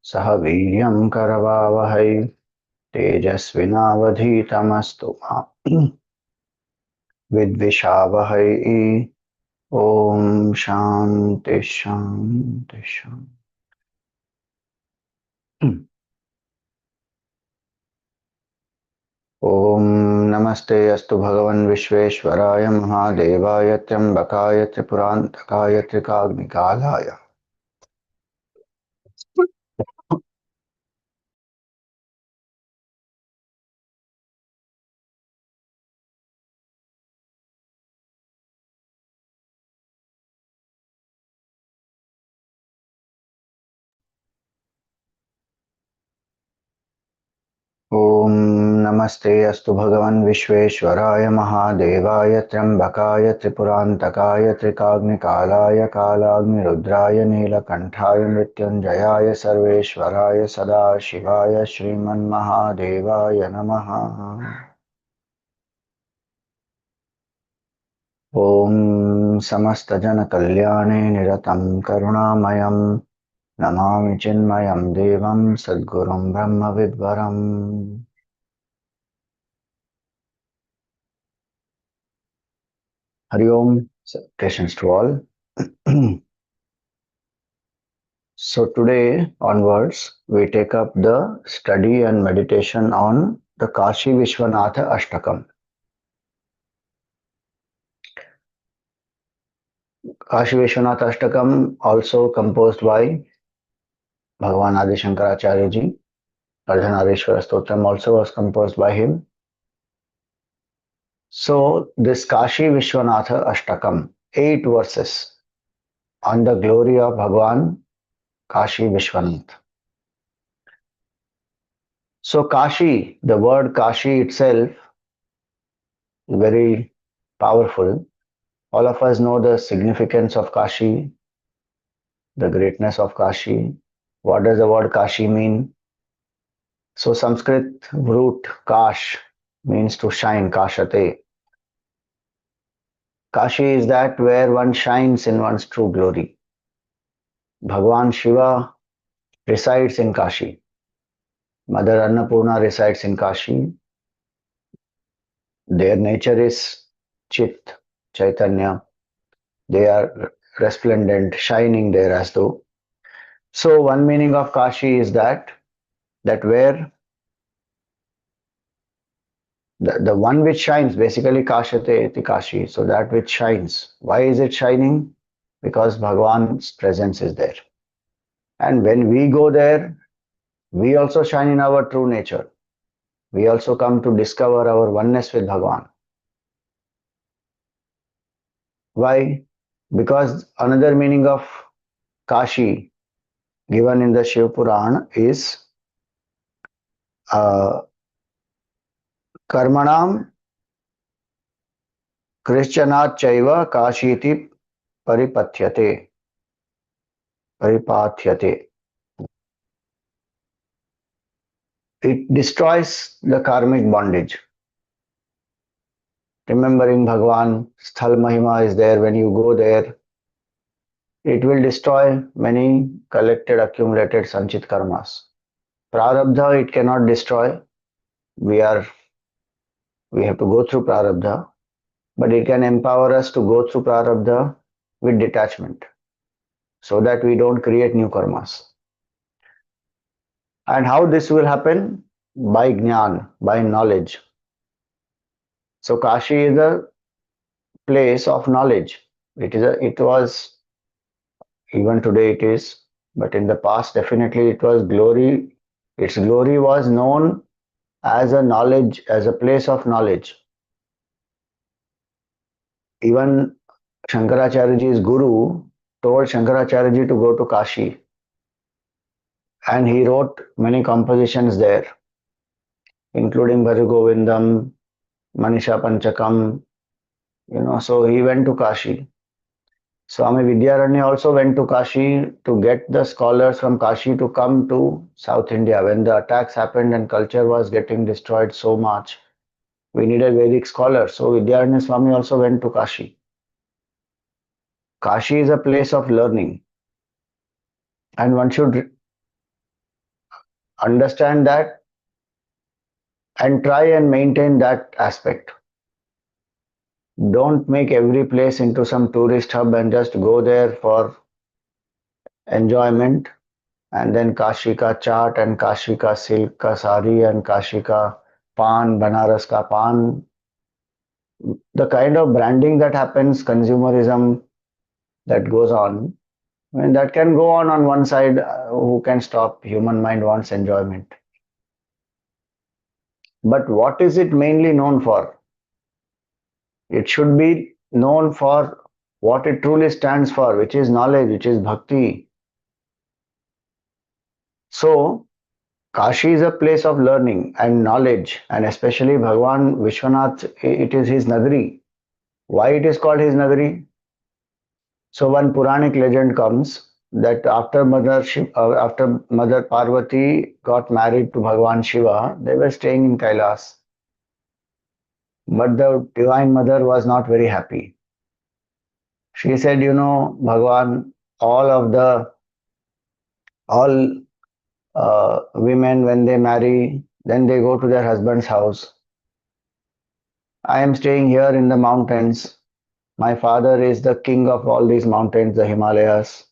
सह वीर्यं करवावहै तेजस्विनावधीतमस्तु मा विद्विषावहै। ओम शांति शांति शांति। ओम नमस्ते अस्तु भगवन् विश्वेश्वराय महादेवाय त्र्यंबकाय त्रिपुरांतकाय त्रिकाग्निकालाय। ओम नमस्ते अस्तु भगवन् विश्वेश्वराय महादेवाय त्र्यंबकाय त्रिपुरांतकाय त्रिकाग्निकालाय कालाग्निरुद्राय नीलकंठाय मृत्युंजयाय सर्वेश्वराय सदाशिवाय श्रीमन्महादेवाय नमः। ओम समस्त जन कल्याणे निरतं करुणामयं नमामि चिन्मयं देवं सद्गुरुं ब्रह्मविद्वरम्। Hari Om, salutations to all. So today onwards, we take up the study and meditation on the Kashi Vishwanatha Ashtakam. Kashi Vishwanatha Ashtakam, also composed by Bhagavan Adi Shankaracharya ji. Ardhanarishwara Stotram also was composed by him. So this Kashi Vishwanatha Ashtakam, 8 verses on the glory of Bhagavan Kashi Vishwanath. So Kashi, the word Kashi itself is very powerful. All of us know the significance of Kashi, the greatness of Kashi. What does the word Kashi mean? So Sanskrit root Kash means to shine, Kashate. Kashi is that where one shines in one's true glory. Bhagavan Shiva resides in Kashi. Mother Annapurna resides in Kashi. Their nature is Chit, Chaitanya. They are resplendent, shining there as though. So one meaning of Kashi is that where the one which shines, basically Kashate iti Kashi, so that which shines. Why is it shining? Because Bhagavan's presence is there. And when we go there, we also shine in our true nature. We also come to discover our oneness with Bhagavan. Why? Because another meaning of Kashi given in the Shiva Puran is Karmanam Krishyanat Chaiva Kashiti Paripathyate. It destroys the karmic bondage. Remembering Bhagavan, Sthal Mahima is there. When you go there, it will destroy many collected, accumulated Sanchit karmas. Prarabdha, it cannot destroy. We have to go through Prarabdha, but it can empower us to go through Prarabdha with detachment, so that we don't create new karmas. And how this will happen? By Jnana, by knowledge. So Kashi is a place of knowledge. It was, even today it is, but in the past definitely it was glory. Its glory was known as a knowledge, as a place of knowledge. Even Shankaracharyaji's guru told Shankaracharyaji to go to Kashi, and he wrote many compositions there, including Bhajagovindam, Manisha Panchakam, so he went to Kashi. Swami Vidyaranya also went to Kashi to get the scholars from Kashi to come to South India. When the attacks happened and culture was getting destroyed so much, we needed Vedic scholars. So Vidyaranya Swami also went to Kashi. Kashi is a place of learning, and one should understand that and try and maintain that aspect. Don't make every place into some tourist hub and just go there for enjoyment, and then Kashi ka chaat and Kashi ka silk ka sari and Kashi ka pan, Banaras ka pan. The kind of branding that happens, consumerism that goes on, I mean, that can go on one side. Who can stop? Human mind wants enjoyment. But what is it mainly known for? It should be known for what it truly stands for, which is knowledge, which is bhakti. So, Kashi is a place of learning and knowledge, and especially Bhagwan Vishwanath, it is his Nagari. Why it is called his Nagari? So one Puranic legend comes that after Mother Parvati got married to Bhagwan Shiva, they were staying in Kailas. But the Divine Mother was not very happy. She said, you know, Bhagwan, all women when they marry, then they go to their husband's house. I am staying here in the mountains. My father is the king of all these mountains, the Himalayas.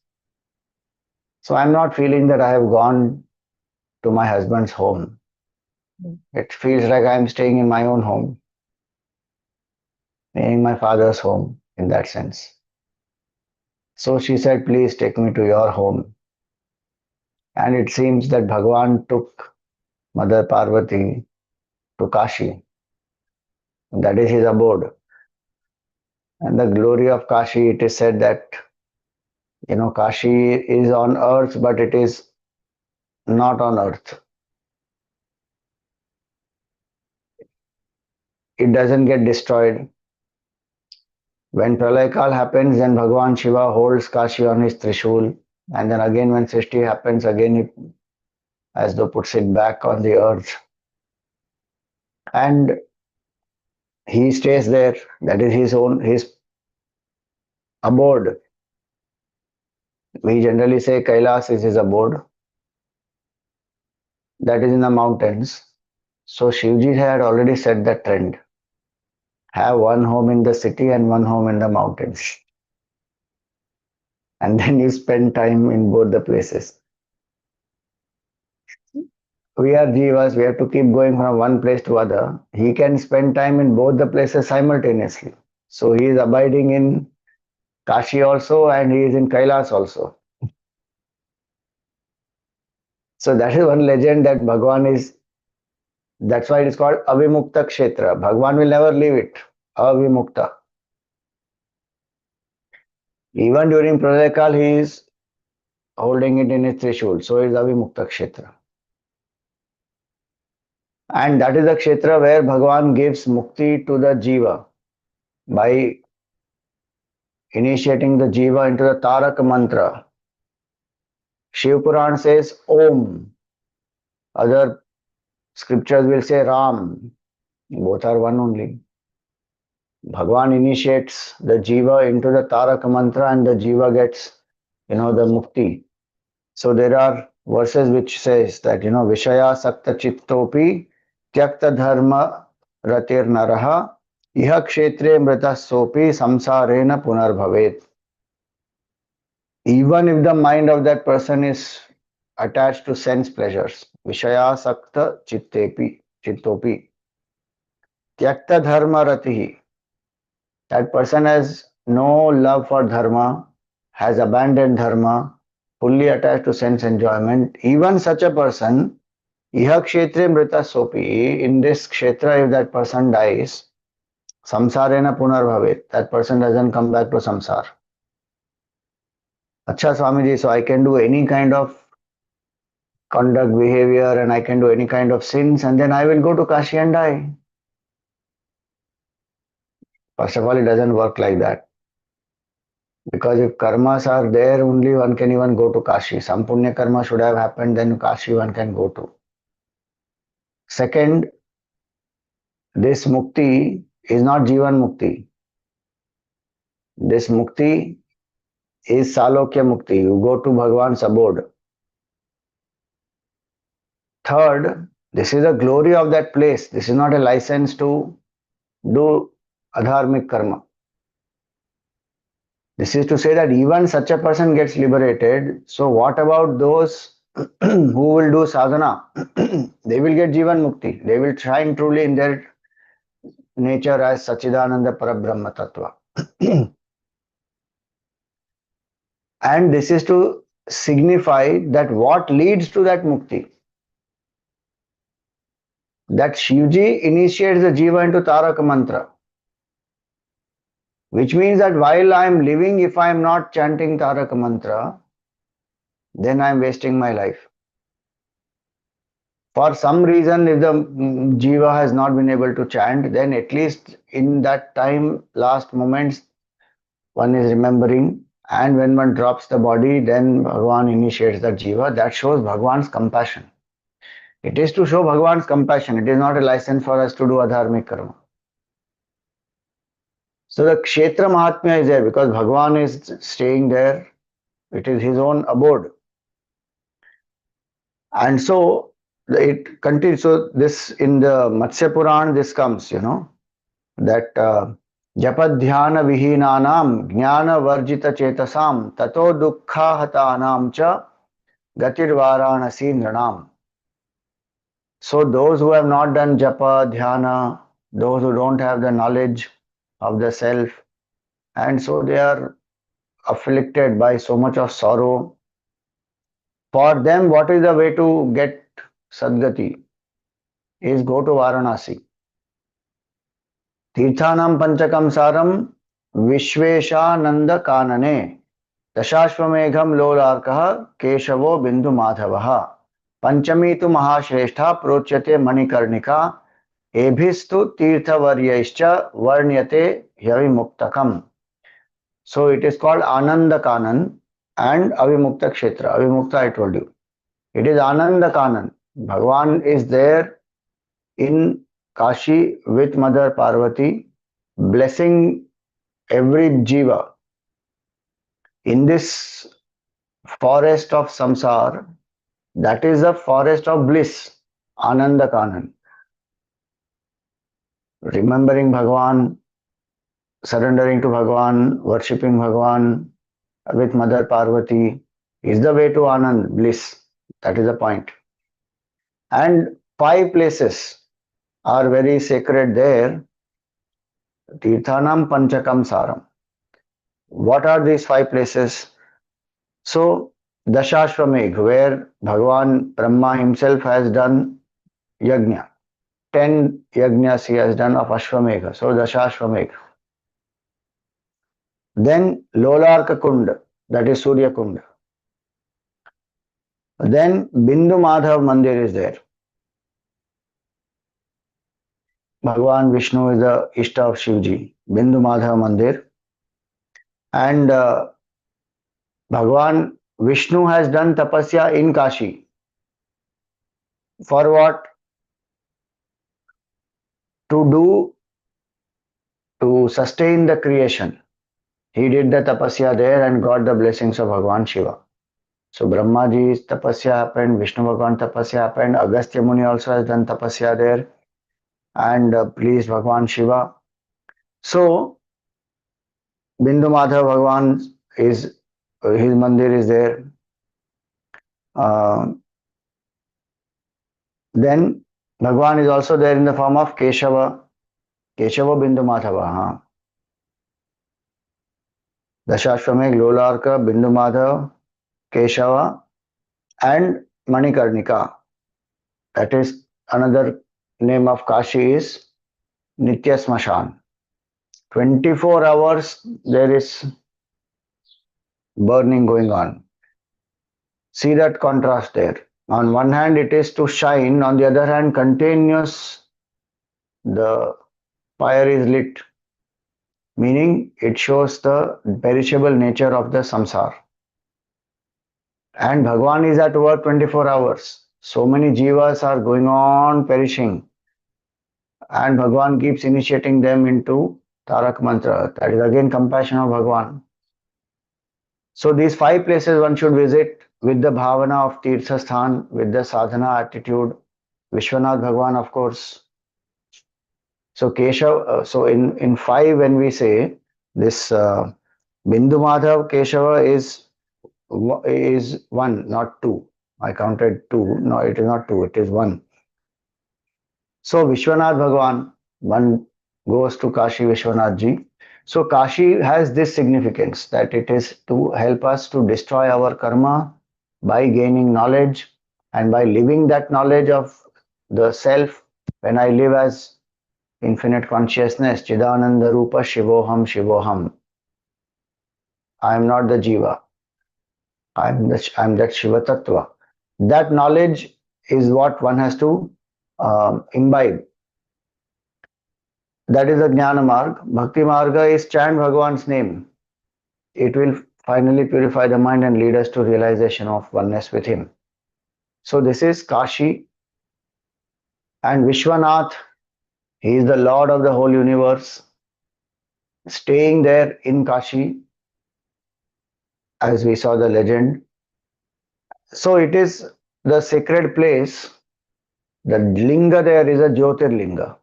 So I'm not feeling that I have gone to my husband's home. It feels like I'm staying in my own home, meaning my father's home in that sense. So she said, please take me to your home. And it seems that Bhagwan took Mother Parvati to Kashi. That is his abode. And the glory of Kashi, it is said that, you know, Kashi is on earth, but it is not on earth. It doesn't get destroyed. When Pralayakal happens, then Bhagwan Shiva holds Kashi on his Trishul. And then again, when Srishti happens, again he as though puts it back on the earth. And he stays there. That is his abode. We generally say Kailas is his abode. That is in the mountains. So Shivji had already set the trend. Have one home in the city and one home in the mountains. And then you spend time in both the places. We are jivas, we have to keep going from one place to other. He can spend time in both the places simultaneously. So he is abiding in Kashi also and he is in Kailas also. So that is one legend that Bhagwan is, that's why it is called Avimukta Kshetra. Bhagwan will never leave it. Avimukta. Even during Pralayakal, he is holding it in his Trishul. So it is Avimukta Kshetra. And that is the Kshetra where Bhagwan gives Mukti to the Jiva by initiating the Jiva into the Tarak Mantra. Shiv Puran says Om. Other scriptures will say Ram. Both are one only. Bhagwan initiates the Jiva into the Tarak Mantra and the Jiva gets, the Mukti. So there are verses which says that, Vishaya Sakta Chittopi Tyakta Dharma Ratir Naraha Iha Kshetre Mrita Sopi Samsarena Punarbhavet. Even if the mind of that person is attached to sense pleasures, Vishaya Sakta Chittopi Tyakta Dharma Ratihi, that person has no love for dharma, has abandoned dharma, fully attached to sense enjoyment. Even such a person, iha kshetre mrita sopi, in this kshetra, if that person dies, samsarena punarbhavet, that person doesn't come back to samsar. Acha Swamiji, so I can do any kind of conduct, behavior, and I can do any kind of sins, and then I will go to Kashi and die. First of all, it doesn't work like that. Because if karmas are there, only one can even go to Kashi. Some punya karma should have happened, then Kashi one can go to. Second, this mukti is not Jivan mukti. This mukti is Salokya mukti. You go to Bhagwan's abode. Third, this is the glory of that place. This is not a license to do adharmic karma. This is to say that even such a person gets liberated. So what about those who will do sadhana? They will get Jivan Mukti. They will shine truly in their nature as Sachidananda Parabrahma Tattva. And this is to signify that what leads to that mukti. That Shivji initiates the Jiva into Tarak Mantra. Which means that while I am living, if I am not chanting Tarak Mantra, then I am wasting my life. For some reason, if the Jiva has not been able to chant, then at least in that time, last moments, one is remembering. And when one drops the body, then Bhagavan initiates the Jiva. That shows Bhagavan's compassion. It is to show Bhagavan's compassion. It is not a license for us to do adharmic karma. So the Kshetra Mahatmya is there because Bhagavan is staying there. It is his own abode. And so it continues. So this in the Matsya Puran, this comes, that Japadhyana Vihinanam Jnana Varjita Chetasam Tato Dukkha Hatanam Cha Gatir Varanasi Nranam. So those who have not done japa, dhyana, those who don't have the knowledge of the self, and so they are afflicted by so much of sorrow. For them, what is the way to get Sadgati? Is go to Varanasi. Tirthanam Panchakam Saram Vishveshananda Kanane Dashashvamegham Lolarkaha Keshavo Bindu Madhavaha Panchami tu Mahashreshtha Procyate Manikarnika Ebhistu Tirthavaryaischa Varnyate Yavimuktakam. So it is called Ananda Kanan and Avimukta Kshetra. Avimukta I told you. It is Ananda Kanan. Bhagavan is there in Kashi with Mother Parvati, blessing every jiva. In this forest of samsara, that is the forest of bliss, Ananda Kanan. Remembering Bhagavan, surrendering to Bhagavan, worshipping Bhagavan with Mother Parvati is the way to Anand, bliss. That is the point. And 5 places are very sacred there. Tirthanam Panchakam Saram. What are these 5 places? So, Dashashvamegh, where Bhagavan Brahma himself has done yajna. 10 yajnas he has done of Ashvamegha. So, Dashashvamegh. Then Lolarka Kund, that is Surya Kund. Then Bindu Madhav Mandir is there. Bhagavan Vishnu is the Ishta of Shivji. Bindu Madhav Mandir. And Bhagavan Vishnu has done tapasya in Kashi. For what? To sustain the creation. He did the tapasya there and got the blessings of Bhagavan Shiva. So Brahmaji's tapasya happened, Vishnu Bhagavan tapasya happened, Agastya Muni also has done tapasya there and pleased Bhagavan Shiva. So Bindu Madhav Bhagavan is, his mandir is there. Then Bhagavan is also there in the form of Keshava. Keshava Bindu Madhava. Dashashvamegh, Lolarka, Bindu Madhav, Keshava and Manikarnika. That is another name of Kashi is Nitya Smashan. 24 hours there is burning going on. See that contrast there. On one hand it is to shine, on the other hand continuous the fire is lit. Meaning it shows the perishable nature of the samsara. And Bhagavan is at work 24 hours. So many jivas are going on perishing. And Bhagavan keeps initiating them into Tarak Mantra. That is again compassion of Bhagavan. So these 5 places one should visit with the bhavana of Tirtha Sthan, with the sadhana attitude. Vishwanath Bhagwan, of course. So Keshav, so in 5 when we say this Bindu Madhav Keshava is 1, not 2. I counted 2. No, it is not 2, it is 1. So Vishwanath Bhagwan, one goes to Kashi Vishwanath ji. So Kashi has this significance that it is to help us to destroy our karma by gaining knowledge and by living that knowledge of the self. When I live as infinite consciousness, Chidananda Rupa Shivoham Shivoham. I am not the Jiva. I'm that Shiva Tattva. That knowledge is what one has to imbibe. That is the Jnana Marg. Bhakti Marga is chant Bhagwan's name. It will finally purify the mind and lead us to realization of oneness with Him. So this is Kashi and Vishwanath. He is the Lord of the whole universe. Staying there in Kashi, as we saw the legend. So it is the sacred place. The linga there is a Jyotirlinga.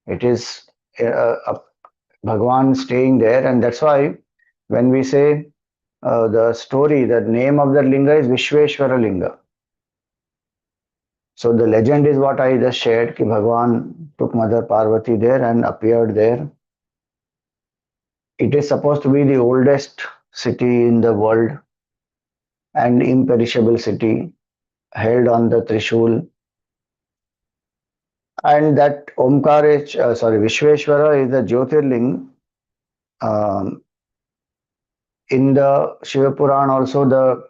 It is a Bhagwan staying there, and that's why when we say the story, the name of the linga is Vishweshwara Linga. So the legend is what I just shared, कि Bhagwan took Mother Parvati there and appeared there. It is supposed to be the oldest city in the world and imperishable city held on the Trishul. And that Omkar is, Vishweshwara is the Jyotirling. Um, in the Shiva Puran also the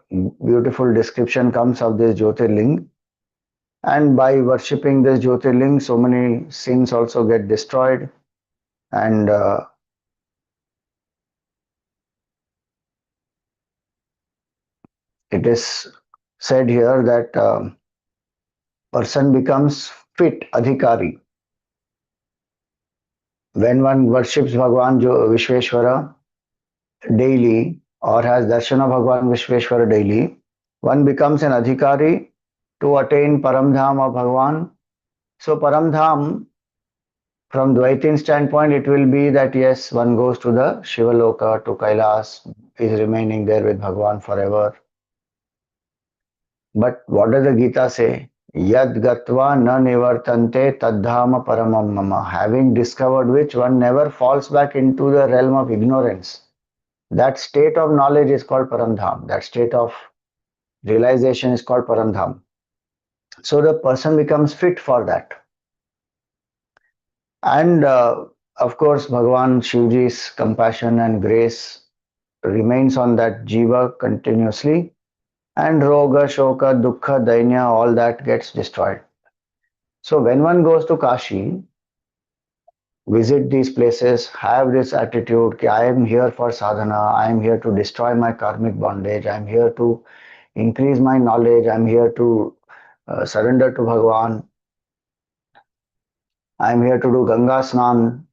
beautiful description comes of this Jyotirling. And by worshipping this Jyotirling, so many sins also get destroyed. And it is said here that person becomes fit, adhikari. When one worships Bhagwan Vishweshwara daily or has darshan of Bhagwan Vishweshwara daily, one becomes an adhikari to attain Paramdham of Bhagwan. So Paramdham, from Dvaitin standpoint, it will be that yes, one goes to the Shiva Loka, to Kailas, is remaining there with Bhagwan forever. But what does the Gita say? Yad gatva na nivartante tadhama paramam mama. Having discovered which, one never falls back into the realm of ignorance. That state of knowledge is called Paramdham. That state of realization is called Paramdham. So the person becomes fit for that. And of course, Bhagavan Shivji's compassion and grace remains on that jiva continuously. And roga, shoka, dukkha, dainya, all that gets destroyed. So when one goes to Kashi, visit these places, have this attitude that I am here for sadhana, I am here to destroy my karmic bondage, I am here to increase my knowledge, I am here to surrender to Bhagavan, I am here to do Ganga Snan.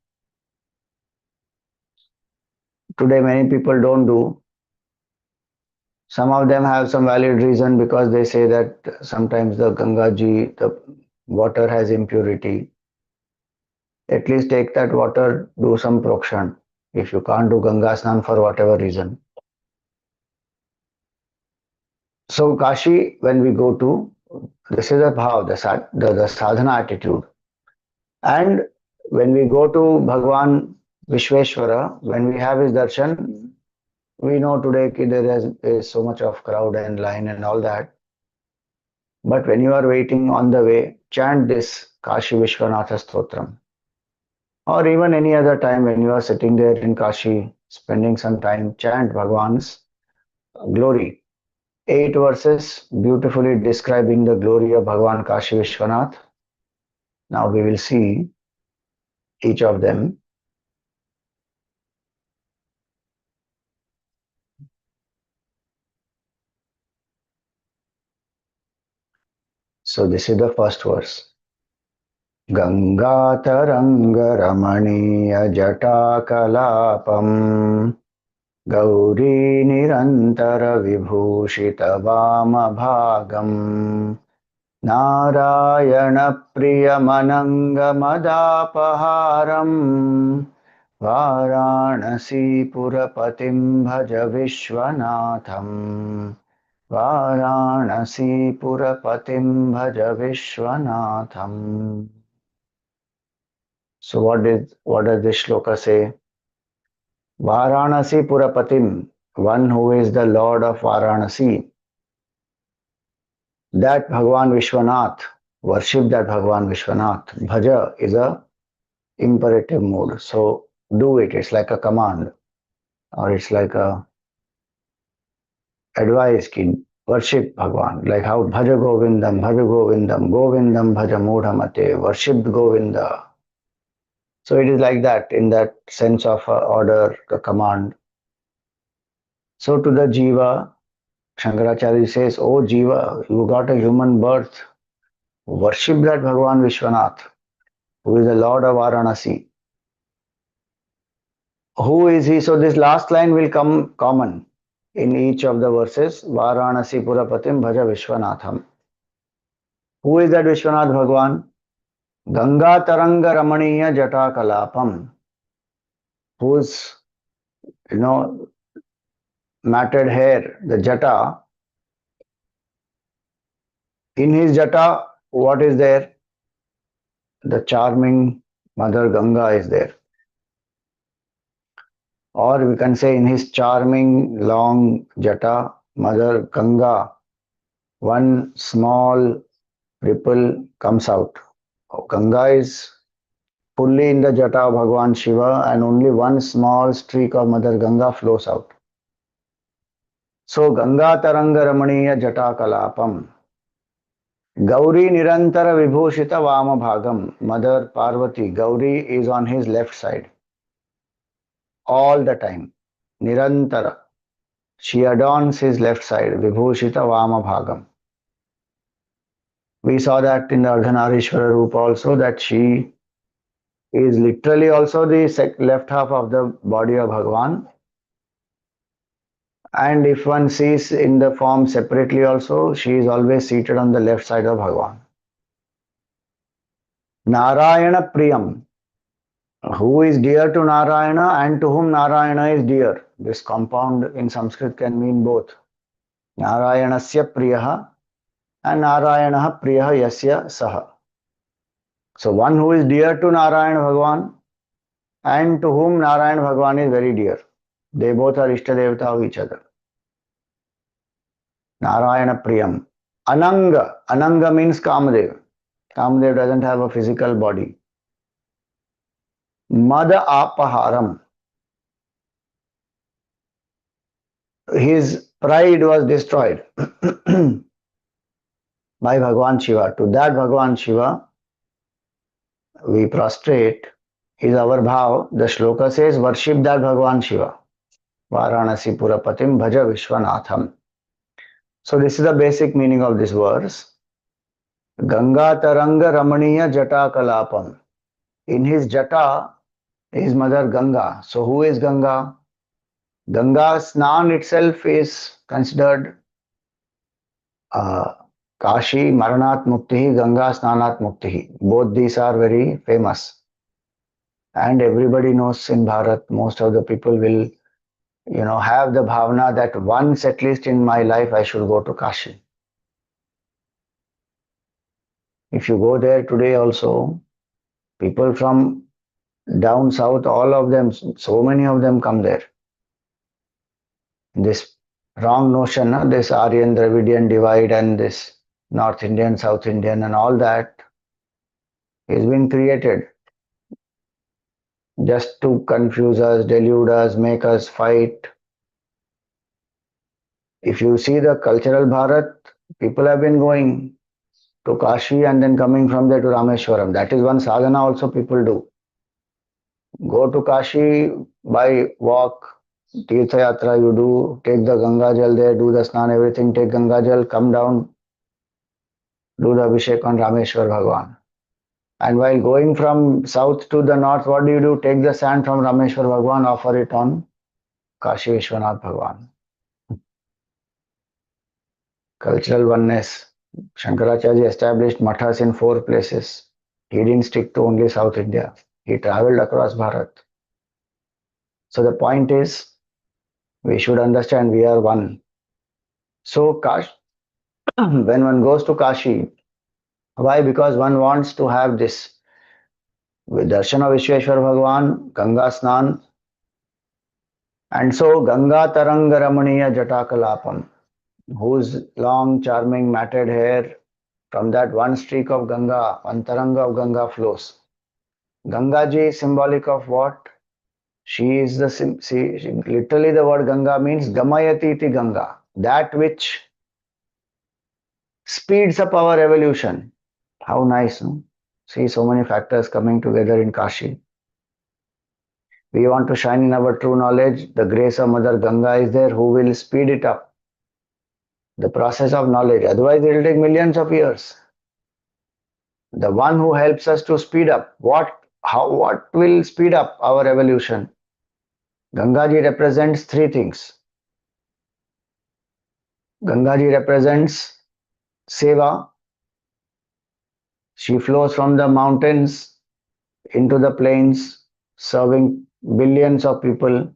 Today many people don't do. Some of them have some valid reason because they say that sometimes the Ganga ji, the water has impurity. At least take that water, do some prokshan. If you can't do Ganga Snan for whatever reason. So Kashi, when we go to, this is a bhav, the sadhana attitude. And when we go to Bhagwan Vishweshwara, when we have his darshan, we know today there is so much of crowd and line and all that. But when you are waiting on the way, chant this Kashi Vishwanatha Stotram. Or even any other time when you are sitting there in Kashi, spending some time, chant Bhagwan's glory. 8 verses beautifully describing the glory of Bhagwan Kashi Vishwanath. Now we will see each of them. So this is the first verse. Gangataranga Ramaniya Jata Kalapam Gauri निरन्तर विभूषित वामभागम् नारायण प्रियमनङ्गमदापहारम् वाराणसीपुरपतिं भज विश्वनाथम् वाराणसीपुरपतिं भज विश्वनाथम्. So what does this shloka say? Varanasi Purapatim, one who is the Lord of Varanasi, that Bhagwan Vishwanath, worship that Bhagwan Vishwanath. Bhaja is a imperative mood. So do it. It's like a command or it's like a advice ki worship Bhagwan. Like how Bhaja Govindam, Govindam Bhaja Mudhamate, worship Govinda. So it is like that in that sense of order, the command. So to the Jiva, Shankaracharya says, "Oh Jiva, you got a human birth. Worship that Bhagwan Vishwanath, who is the Lord of Varanasi." Who is he? So this last line will come common in each of the verses. Varanasi Purapatim Bhaja Vishwanatham. Who is that Vishwanath Bhagwan? Ganga Taranga Ramaniya Jata Kalapam. Whose, you know, matted hair, the Jata. In his Jata, what is there? The charming Mother Ganga is there. Or we can say in his charming long Jata, Mother Ganga, one small ripple comes out. Ganga is fully in the Jata of Bhagwan Shiva and only one small streak of Mother Ganga flows out. So Ganga Taranga Ramaniya Jata Kalapam. Gauri Nirantara Vibhushita Vama Bhagam. Mother Parvati, Gauri is on his left side. All the time. Nirantara. She adorns his left side. Vibhushita Vama Bhagam. We saw that in the Ardhanarishwara Rupa also, that she is literally also the left half of the body of Bhagwan. And if one sees in the form separately also, she is always seated on the left side of Bhagwan. Narayana Priyam, who is dear to Narayana and to whom Narayana is dear. This compound in Sanskrit can mean both. Narayanasya Priyaha and Narayanaha Priyaha Yasya Saha. So one who is dear to Narayana Bhagwan and to whom Narayana Bhagwan is very dear. They both are Ishtadevata of each other. Narayana Priyam. Ananga. Ananga means Kamadev. Kamadev doesn't have a physical body. Mada Apaharam. His pride was destroyed by Bhagwan Shiva. To that Bhagwan Shiva we prostrate, is our bhav. The shloka says, worship that Bhagwan Shiva. Varanasi Purapatim Bhaja Vishwanatham. So this is the basic meaning of this verse. Ganga Taranga Ramaniya Jata Kalapam. In his Jata is Mother Ganga. So who is Ganga? Ganga Snan itself is considered Kashi Maranat Muktihi, Ganga Snanat Muktihi. Both these are very famous. And everybody knows in Bharat, most of the people will, have the bhavana that once at least in my life I should go to Kashi. If you go there today also, people from down south, all of them, so many of them come there. This wrong notion, this Aryan Dravidian divide and this North Indian, South Indian and all that has been created just to confuse us, delude us, make us fight. If you see the cultural Bharat, people have been going to Kashi and then coming from there to Rameshwaram. That is one sadhana also people do. Go to Kashi by walk, Tirtha Yatra you do, take the Ganga Jal there, do the Snan, everything, take Ganga Jal, come down, do the Abhishek on Rameshwar Bhagwan. And while going from south to the north, what do? Take the sand from Rameshwar Bhagwan, offer it on Kashi Vishwanath Bhagwan. Cultural oneness. Shankaracharya established mathas in 4 places. He didn't stick to only South India. He traveled across Bharat. So the point is, we should understand we are one. So when one goes to Kashi, why? Because one wants to have this with darshan of Vishweshwar Bhagwan, Ganga Snan, and so Ganga Taranga Ramaniya Jatakalapam, whose long, charming, matted hair from that one streak of Ganga, one taranga of Ganga flows. Ganga ji is symbolic of what? She is the literally the word Ganga means Gamayati iti Ganga, that which speeds up our evolution. How nice, no? See so many factors coming together in Kashi. We want to shine in our true knowledge. The grace of Mother Ganga is there who will speed it up. The process of knowledge. Otherwise, it will take millions of years. The one who helps us to speed up. What will speed up our evolution? Gangaji represents 3 things. Gangaji represents Seva. She flows from the mountains into the plains, serving billions of people,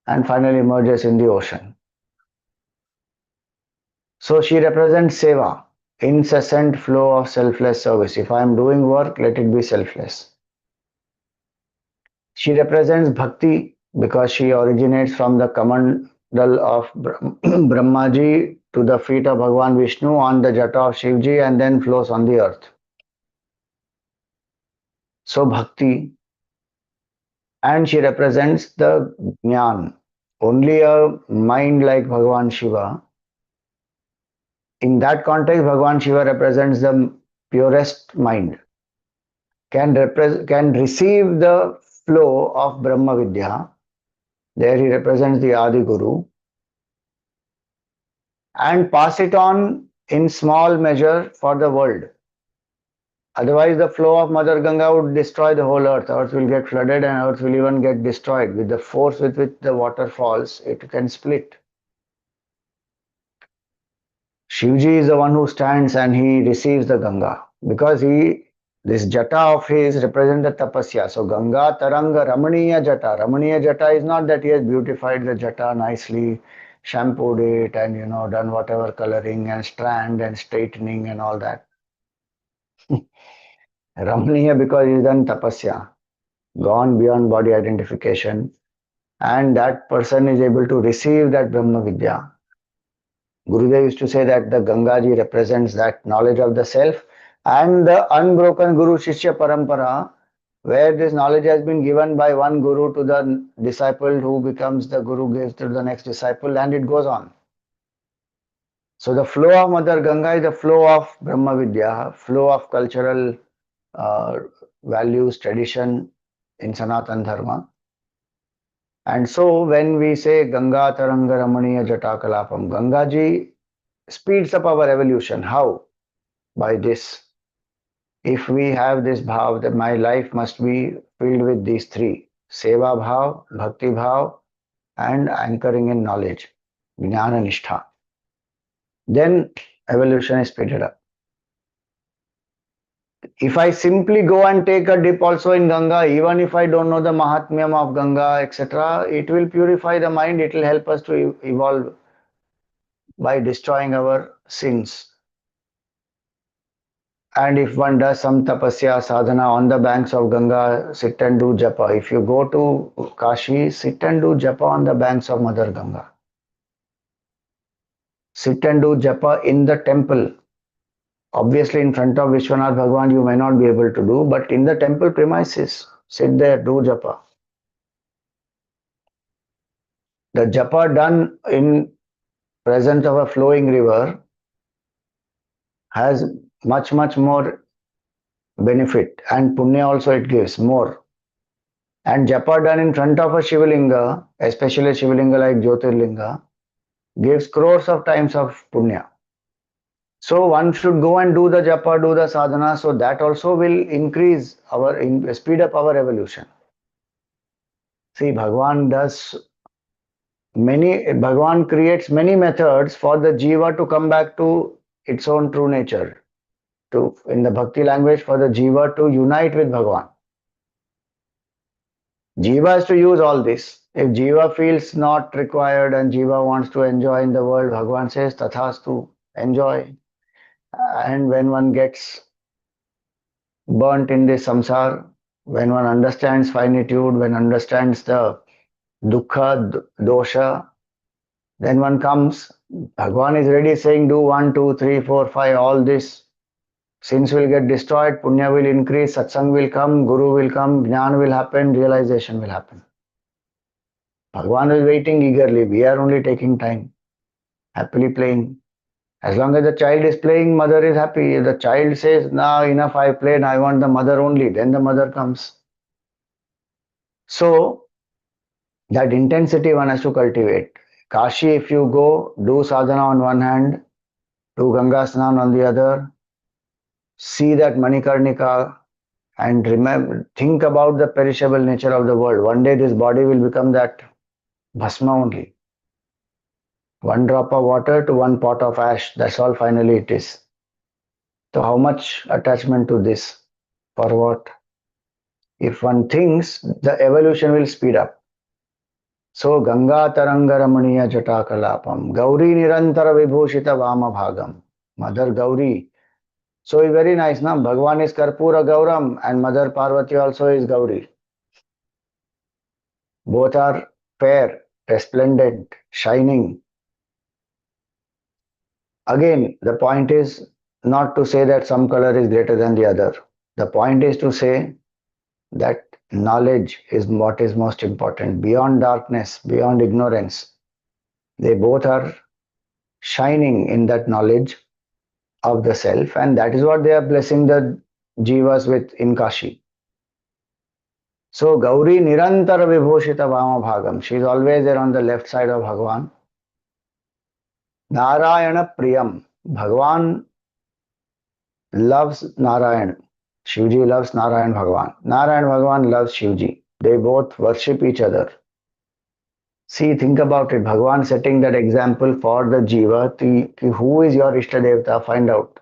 and finally emerges in the ocean. So she represents Seva, incessant flow of selfless service. If I am doing work, let it be selfless. She represents Bhakti because she originates from the Kamandal of Brahmaji to the feet of Bhagwan Vishnu on the Jata of Shivji and then flows on the earth. So Bhakti, and she represents the Jnana. Only a mind like Bhagwan Shiva. In that context, Bhagwan Shiva represents the purest mind. Can receive the flow of Brahma Vidya. There he represents the Adi Guru. And pass it on in small measure for the world. Otherwise, the flow of Mother Ganga would destroy the whole earth. Earth will get flooded and earth will even get destroyed. With the force with which the water falls, it can split. Shivji is the one who stands and he receives the Ganga because this jata of his represents the tapasya. So Ganga Taranga Ramaniya Jata. Ramaniya Jata is not that he has beautified the jata nicely, shampooed it and done whatever coloring and strand and straightening and all that. Ramaniya because he's done tapasya, gone beyond body identification, and that person is able to receive that Brahma Vidya. Gurudev used to say that the Gangaji represents that knowledge of the self and the unbroken Guru Shishya Parampara, where this knowledge has been given by one Guru to the disciple who becomes the Guru, gives to the next disciple, and it goes on. So the flow of Mother Ganga is the flow of Brahma Vidya, flow of cultural values, tradition in Sanatan Dharma. And so when we say Ganga Taranga Ramaniya Jatakalapam, Gangaji speeds up our evolution. How? By this. If we have this bhav that my life must be filled with these 3, Seva bhav, Bhakti bhav, and anchoring in knowledge, Jnana Nishtha, then evolution is speeded up. If I simply go and take a dip also in Ganga, even if I don't know the Mahatmyam of Ganga, etc., it will purify the mind, it will help us to evolve by destroying our sins. And if one does some tapasya sadhana on the banks of Ganga, sit and do japa. If you go to Kashi, sit and do japa on the banks of Mother Ganga. Sit and do japa in the temple. Obviously, in front of Vishwanath Bhagwan, you may not be able to do, but in the temple premises, sit there, do japa. The japa done in presence of a flowing river has much more benefit, and punya also it gives more. And japa done in front of a Shivalinga, especially a Shivalinga like Jyotirlinga, gives crores of times of punya. So one should go and do the japa, do the sadhana, so that also will increase speed up our evolution. See, Bhagwan does Bhagavan creates many methods for the jiva to come back to its own true nature. In the bhakti language, for the jiva to unite with Bhagavan. Jiva has to use all this. If jiva feels not required and jiva wants to enjoy in the world, Bhagavan says, tathastu, enjoy. And when one gets burnt in this samsara, when one understands finitude, when understands the dukkha, dosha, then one comes, Bhagavan is ready saying, do 1, 2, 3, 4, 5, all this. Sins will get destroyed, punya will increase, satsang will come, guru will come, jnana will happen, realization will happen. Bhagavan is waiting eagerly. We are only taking time, happily playing. As long as the child is playing, mother is happy. If the child says, now enough, I played, I want the mother only, then the mother comes. So, that intensity one has to cultivate. Kashi, if you go, do sadhana on one hand, do Ganga Snan on the other, see that Manikarnika, and remember, think about the perishable nature of the world. One day this body will become that bhasma only. One drop of water to one pot of ash, that's all finally it is. So how much attachment to this? For what? If one thinks, the evolution will speed up. So Ganga Tarangaramaniya Jatakalapam, Gauri Nirantara Vibhushita Vama Bhagam, Mother Gauri. So it's very nice, na? Bhagwan is Karpura Gauram and Mother Parvati also is Gauri. Both are fair, resplendent, shining. Again, the point is not to say that some color is greater than the other. The point is to say that knowledge is what is most important. Beyond darkness, beyond ignorance, they both are shining in that knowledge of the self, and that is what they are blessing the jivas with in Kashi. So Gauri Nirantara Vibhushita Vama Bhagam. She is always there on the left side of Bhagavan. Narayana Priyam. Bhagavan loves Narayan. Shivji loves Narayan Bhagavan. Narayan Bhagavan loves Shivji. They both worship each other. See, think about it. Bhagavan setting that example for the jiva. Who is your Ishta Devata? Find out.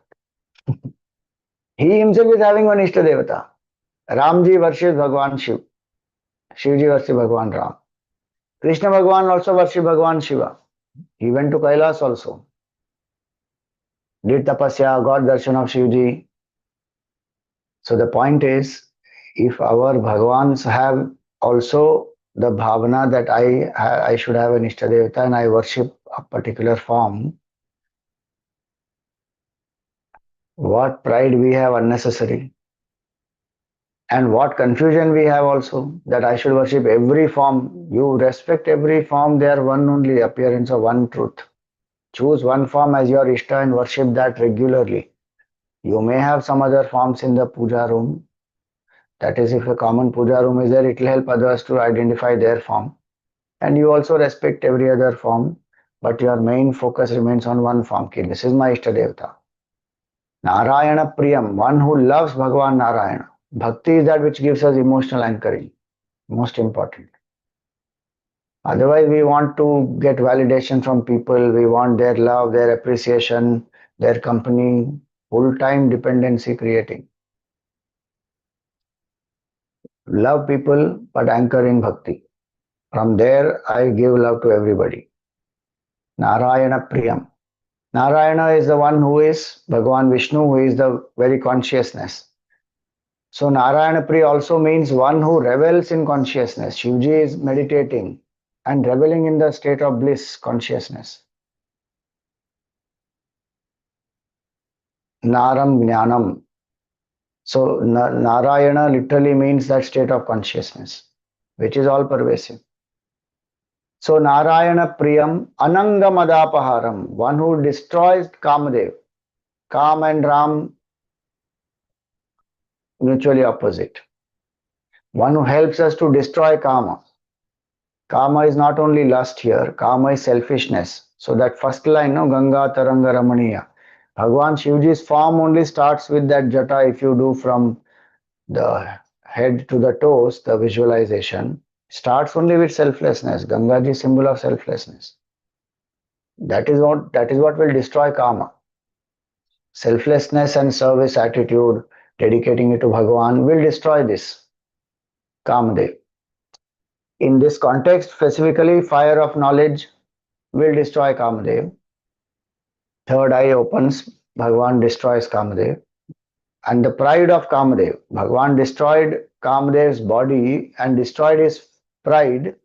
He himself is having one Ishta Devata. Ramji worships Bhagavan Shiv. Shivji worships Bhagavan Ram. Krishna Bhagavan also worships Bhagavan Shiva. He went to Kailas also. Did tapasya, got darshan of Shivji. So the point is, if our Bhagavans have also the bhavana that I should have an Ishta Devata and I worship a particular form, what pride we have unnecessary. And what confusion we have also, that I should worship every form. You respect every form, they are one only, appearance of one truth. Choose one form as your Ishta and worship that regularly. You may have some other forms in the puja room. That is, if a common puja room is there, it will help others to identify their form. And you also respect every other form, but your main focus remains on one form. Okay, this is my Ishta Devata. Narayana Priyam, one who loves Bhagavan Narayana. Bhakti is that which gives us emotional anchoring. Most important. Otherwise, we want to get validation from people. We want their love, their appreciation, their company, full-time dependency creating. Love people, but anchor in bhakti. From there, I give love to everybody. Narayana Priyam. Narayana is the one who is Bhagavan Vishnu, who is the very consciousness. So Narayana Priya also means one who revels in consciousness. Shivji is meditating and reveling in the state of bliss, consciousness. Naram Jnanam. So Narayana literally means that state of consciousness, which is all pervasive. So Narayana Priyam Anangamadapaharam, one who destroys Kamadev. Kam and Ram mutually opposite. One who helps us to destroy Kama. Kama is not only lust here, Kama is selfishness. So that first line, no, Ganga Taranga Ramaniya. Bhagwan Shivji's form only starts with that jata if you do from the head to the toes, the visualization. Starts only with selflessness. Gangaji is symbol of selflessness. That is what will destroy karma. Selflessness and service attitude, dedicating it to Bhagavan, will destroy this Kamadev. In this context, specifically, fire of knowledge will destroy Kamadev. Third eye opens, Bhagavan destroys Kamadev. And the pride of Kamadev. Bhagavan destroyed Kamadev's body and destroyed his pride,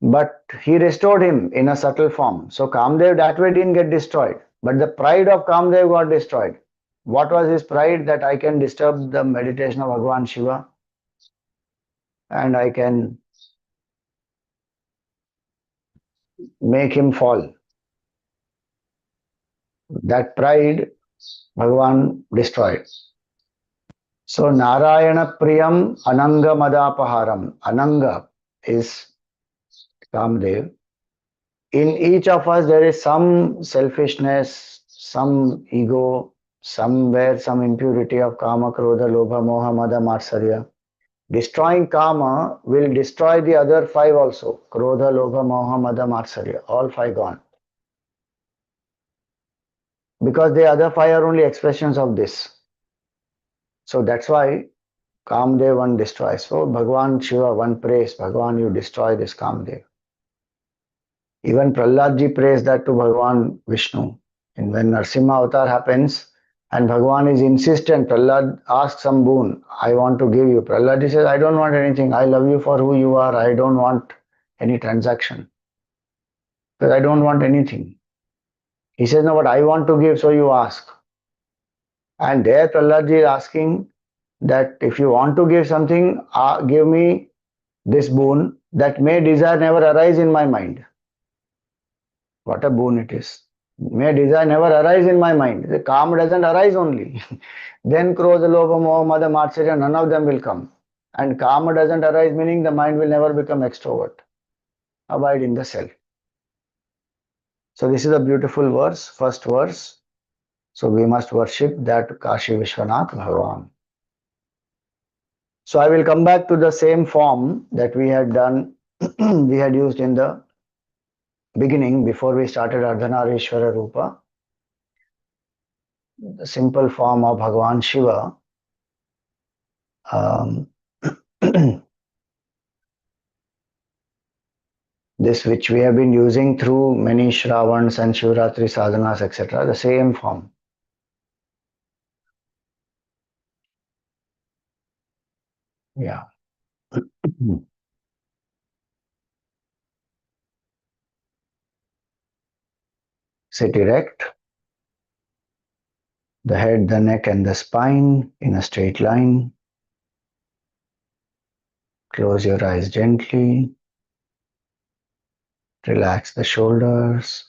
but he restored him in a subtle form. So Kamadev that way didn't get destroyed, but the pride of Kamadev got destroyed. What was his pride? That I can disturb the meditation of Bhagavan Shiva and I can make him fall. That pride Bhagavan destroyed. So Narayana Priyam Ananga Madapaharam. Ananga is Kamadev. In each of us there is some selfishness, some ego, somewhere some impurity of kama, krodha, lobha, moha, mada, matsarya. Destroying kama will destroy the other five also. Krodha, lobha, moha, mada, matsarya. All five gone. Because the other five are only expressions of this. So that's why Kamdev one destroys. So Bhagavan Shiva one prays, Bhagavan you destroy this Kamdev. Even Prahladji prays that to Bhagavan Vishnu. And when Narsimha avatar happens and Bhagavan is insistent, Prahlad asks some boon, I want to give you. Prahladji says, I don't want anything. I love you for who you are. I don't want any transaction. Because I don't want anything. He says, no, but I want to give, so you ask. And there Prahladji is asking that if you want to give something, give me this boon, that may desire never arise in my mind. What a boon it is. May desire never arise in my mind. The calm doesn't arise only. Then Krodha, Lobha, Moha, Mada, Matsarya, none of them will come. And karma doesn't arise, meaning the mind will never become extrovert. Abide in the self. So this is a beautiful verse, first verse. So we must worship that Kashi Vishwanath Bhagavan. So I will come back to the same form that we had done, we had used in the beginning before we started Ardhanarishwara Rupa. The simple form of Bhagavan Shiva. This which we have been using through many Shravans and Shivratri sadhanas, etc., the same form. Yeah. Sit erect, the head, the neck, and the spine in a straight line. Close your eyes gently. Relax the shoulders.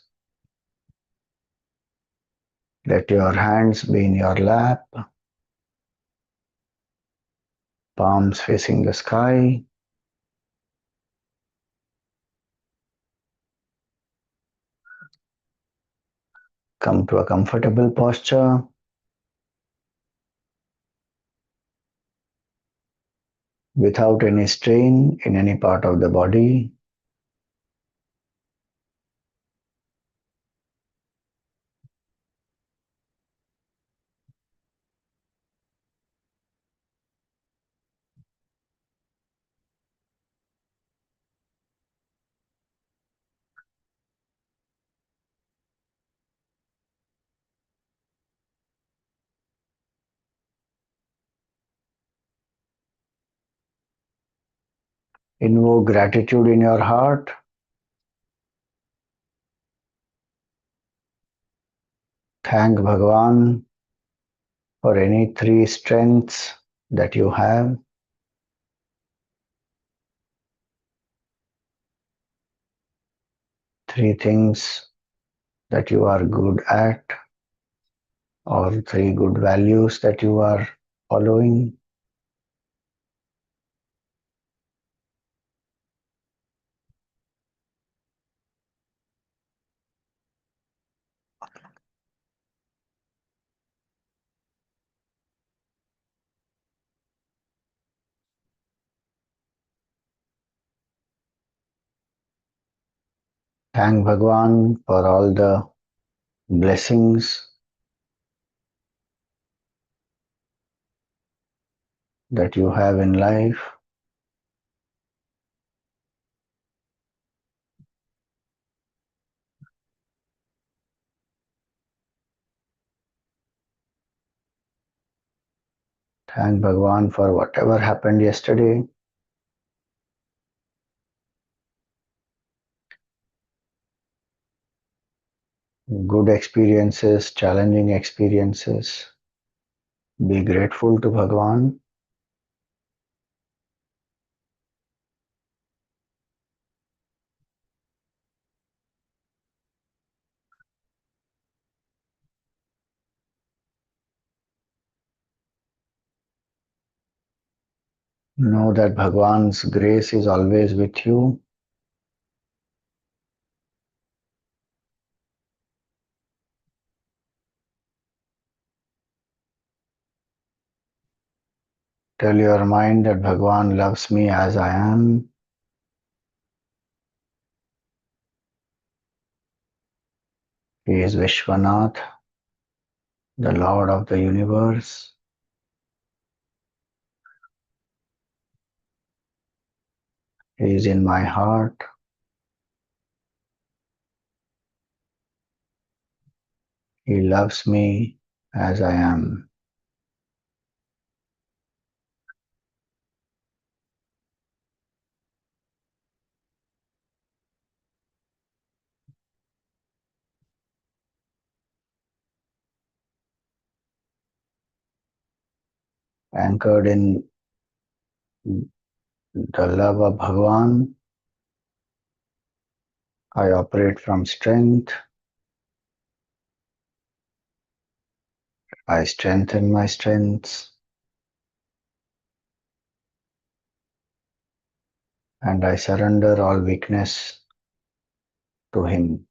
Let your hands be in your lap, palms facing the sky. Come to a comfortable posture. Without any strain in any part of the body. Invoke gratitude in your heart. Thank Bhagavan for any three strengths that you have. Three things that you are good at, or three good values that you are following. Thank Bhagwan for all the blessings that you have in life. Thank Bhagwan for whatever happened yesterday. Good experiences, challenging experiences. Be grateful to Bhagwan. Know that Bhagwan's grace is always with you. Tell your mind that Bhagwan loves me as I am. He is Vishwanath, the Lord of the universe. He is in my heart. He loves me as I am. Anchored in the love of Bhagwan, I operate from strength. I strengthen my strengths and I surrender all weakness to Him.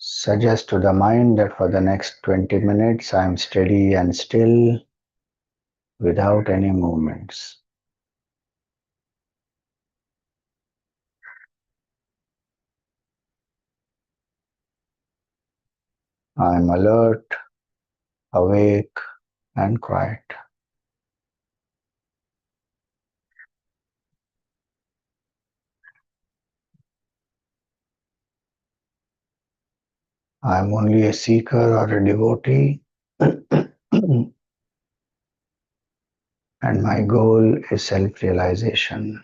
Suggest to the mind that for the next 20 minutes I am steady and still without any movements. I am alert, awake, and quiet. I am only a seeker or a devotee, and my goal is self realization.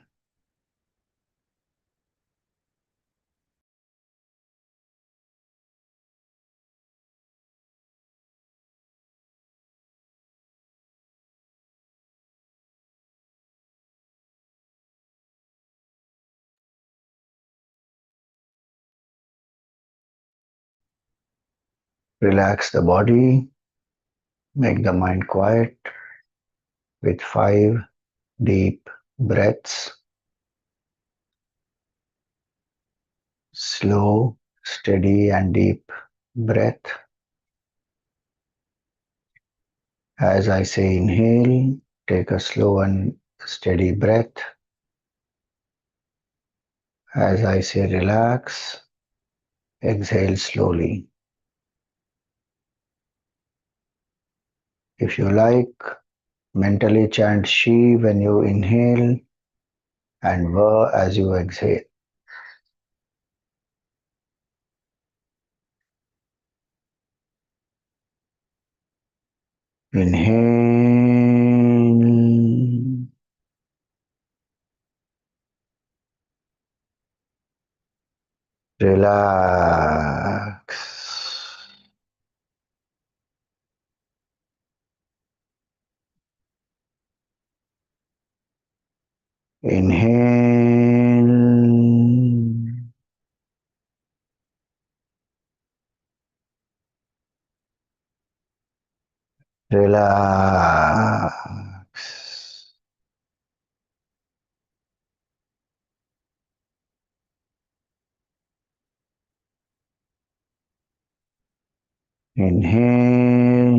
Relax the body, make the mind quiet with 5 deep breaths. Slow, steady, and deep breath. As I say inhale, take a slow and steady breath. As I say relax, exhale slowly. If you like, mentally chant Shi when you inhale and Va as you exhale. Inhale, relax. Inhale, relax. Inhale.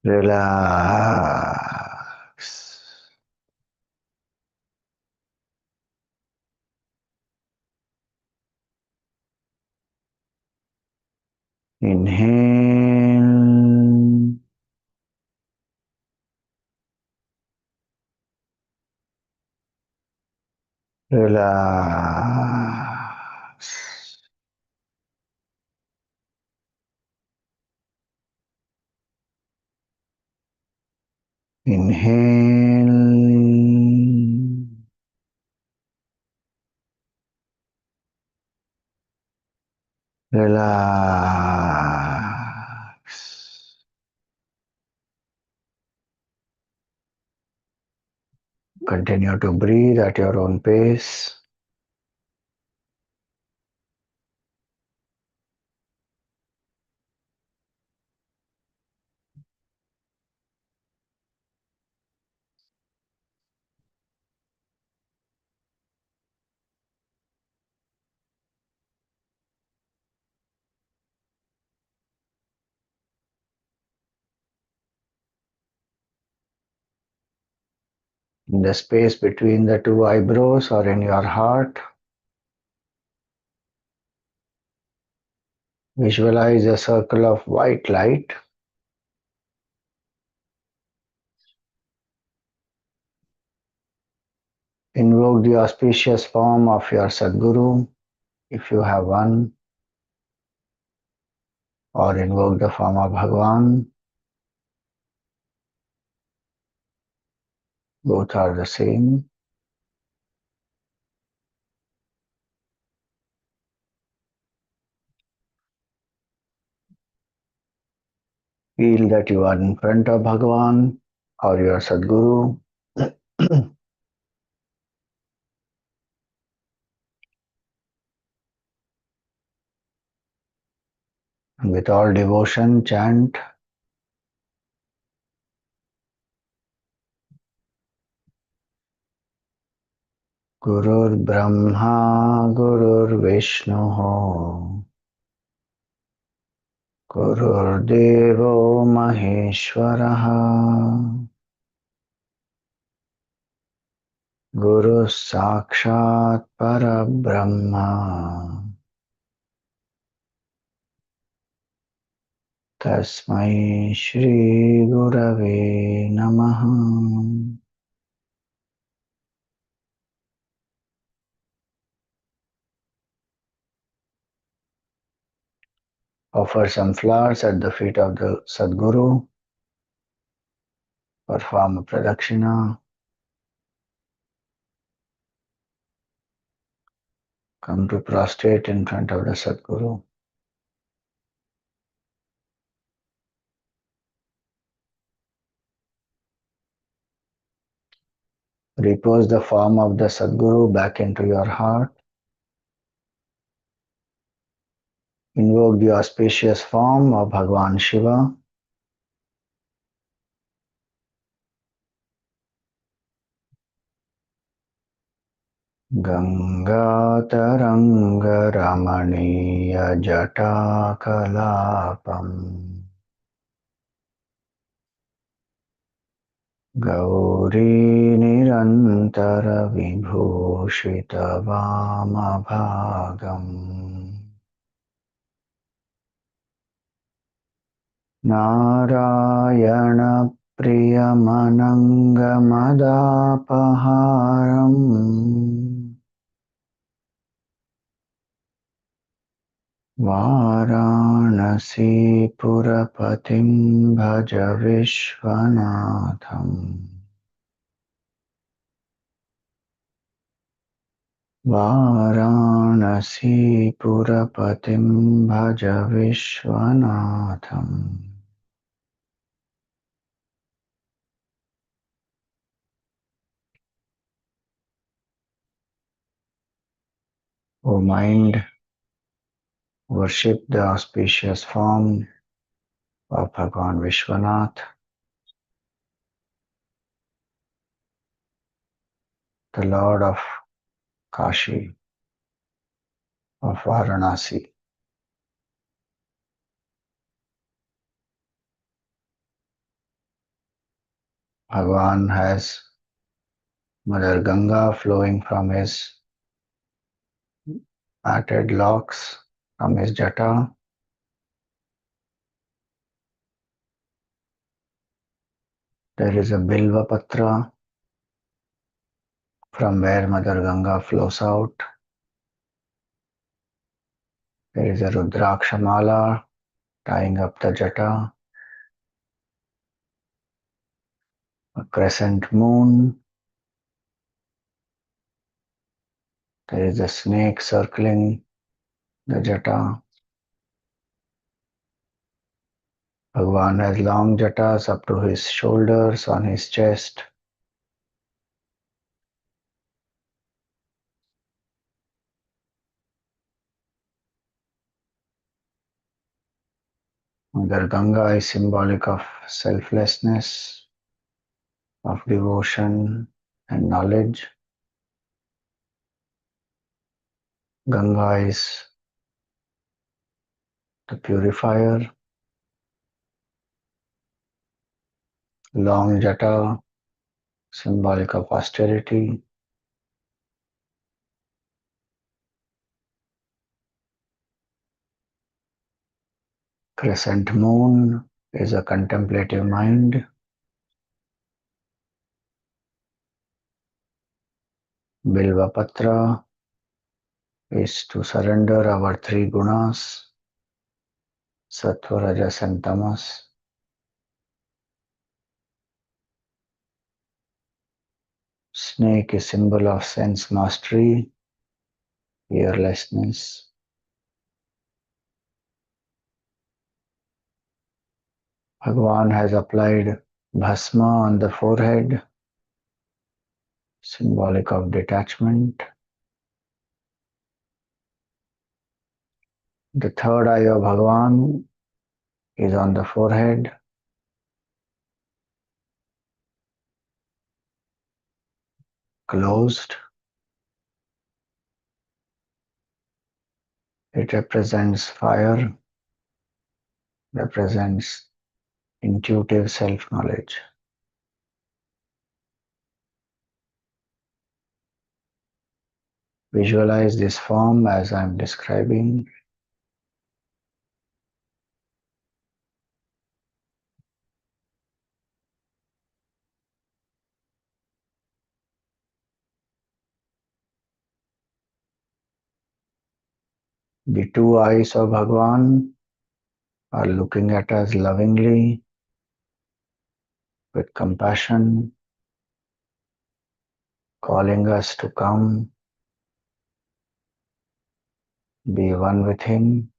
Relax. Inhale. Relax. Inhale. Relax. Continue to breathe at your own pace. In the space between the two eyebrows or in your heart, visualize a circle of white light. Invoke the auspicious form of your Sadguru, if you have one, or invoke the form of Bhagwan. Both are the same. Feel that you are in front of Bhagwan or your Sadguru. And with all devotion, chant Gurur Brahma Gurur Vishnu Gurur Devo Maheshwaraha Guru Sakshat Parabrahma Tasmai Shri Gurave Namaha. Offer some flowers at the feet of the Sadguru. Perform a pradakshina. Come to prostrate in front of the Sadguru. Repose the form of the Sadguru back into your heart. Invoke the auspicious form of Bhagwan Shiva. Gangataranga Ramaniya Jatakalapam Gauri Nirantara Vibhushita Vamabhagam Narayana Priyamanagamadapaharam Varanasi Purapatim Bhaja Vishwanatham Varanasi Purapatim Bhaja Vishwanatham. O mind, worship the auspicious form of Bhagavan Vishwanath. the Lord of Kashi, of Varanasi. Bhagavan has Mother Ganga flowing from his matted locks, from his jata. There is a Bilva Patra from where Mother Ganga flows out. There is a Rudraksha Mala tying up the jata, a crescent moon. There is a snake circling the jata. Bhagavan has long jatas up to his shoulders, on his chest. Mother Ganga is symbolic of selflessness, of devotion and knowledge. Ganga is the purifier. Long jata, symbolic of austerity. Crescent moon is a contemplative mind. Bilva Patra is to surrender our three gunas, Sattva, Rajas and Tamas. Snake is symbol of sense mastery, fearlessness. Bhagavan has applied bhasma on the forehead, symbolic of detachment. The third eye of Bhagavan is on the forehead. Closed. It represents fire, represents intuitive self-knowledge. Visualize this form as I am describing. The two eyes of Bhagavan are looking at us lovingly, with compassion, calling us to come, be one with Him.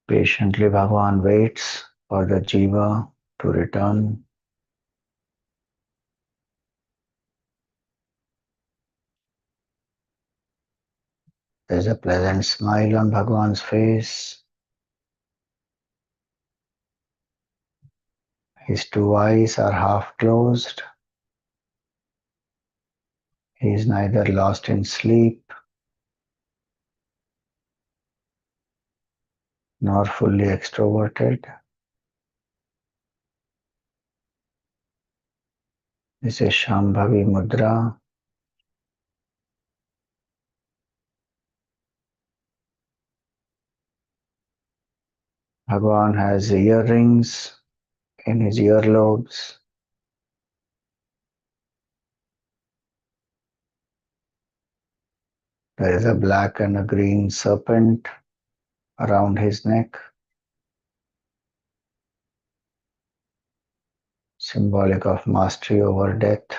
Patiently Bhagavan waits for the Jiva to return. There's a pleasant smile on Bhagavan's face. His two eyes are half closed. He is neither lost in sleep nor fully extroverted. This is Shambhavi Mudra. Bhagavan has earrings in his earlobes. There is a black and a green serpent around his neck, symbolic of mastery over death.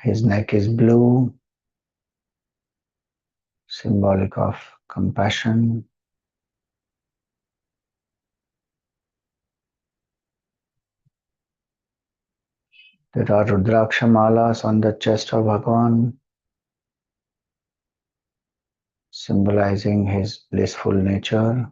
His neck is blue, symbolic of compassion. There are Rudraksha malas on the chest of Bhagavan, symbolizing his blissful nature.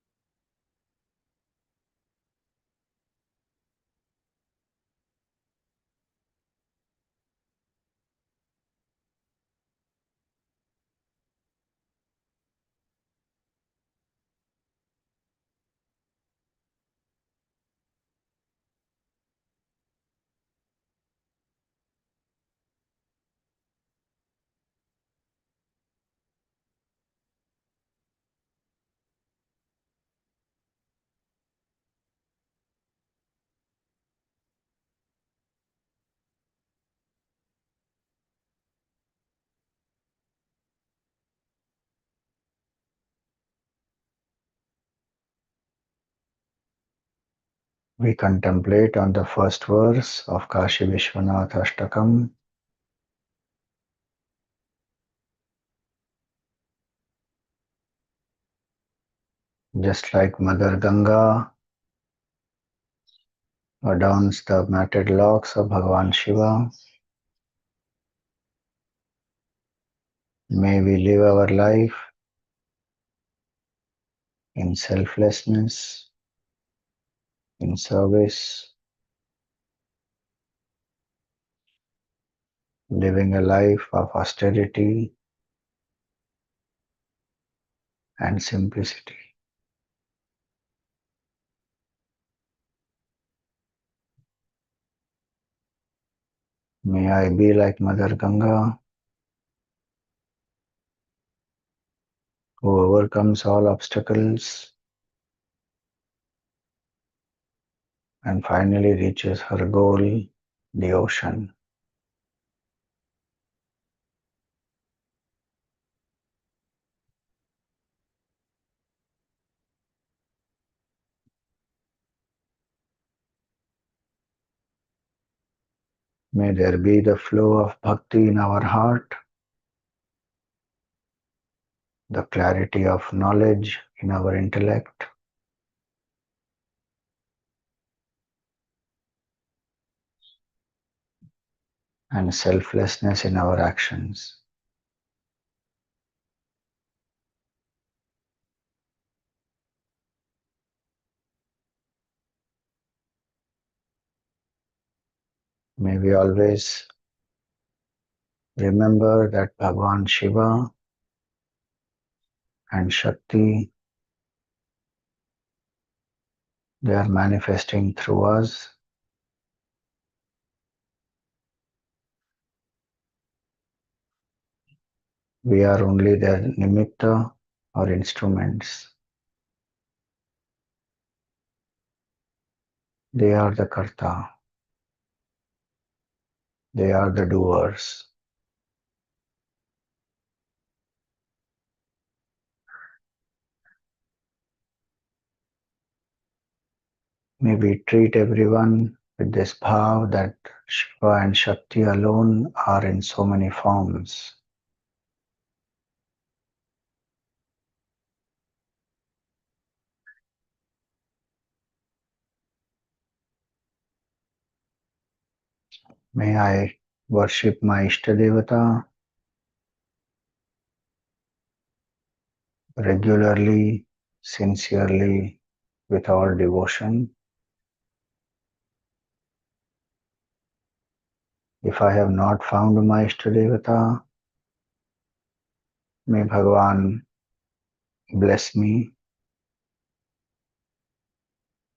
We contemplate on the first verse of Kashi Vishwanatha Ashtakam. Just like Mother Ganga adorns the matted locks of Bhagavan Shiva, may we live our life in selflessness, in service, living a life of austerity and simplicity. May I be like Mother Ganga, who overcomes all obstacles and finally reaches her goal, the ocean. May there be the flow of bhakti in our heart, the clarity of knowledge in our intellect, and selflessness in our actions. May we always remember that Bhagavan Shiva and Shakti, they are manifesting through us. We are only their nimitta or instruments. They are the karta. They are the doers. May we treat everyone with this bhav that Shiva and Shakti alone are in so many forms. May I worship my Ishtadevata regularly, sincerely, with all devotion. If I have not found my Ishtadevata, may Bhagavan bless me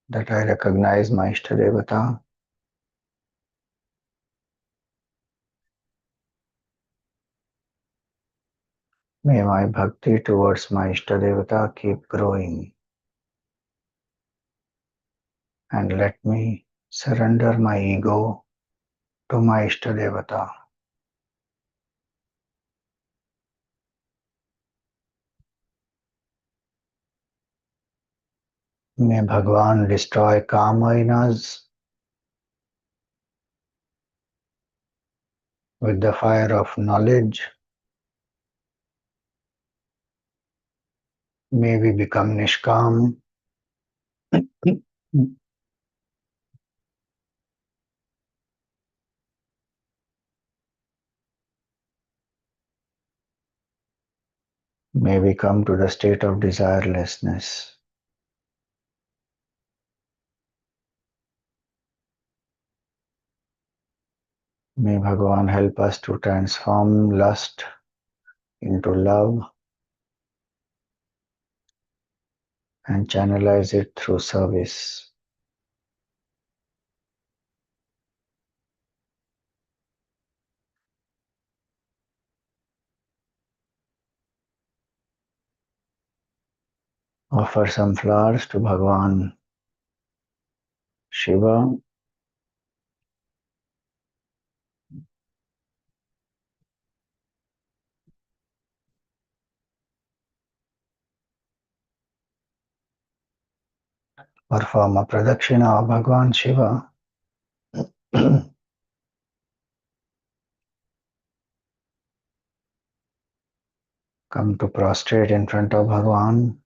that I recognize my Ishtadevata. May my bhakti towards my Ishtadevata keep growing, and let me surrender my ego to my Ishtadevata. May Bhagavan destroy kama in us with the fire of knowledge. May we become nishkam. May we come to the state of desirelessness. May Bhagavan help us to transform lust into love and channelize it through service. Offer some flowers to Bhagavan Shiva. Perform a pradakshina of Bhagwan Shiva. Come to prostrate in front of Bhagwan.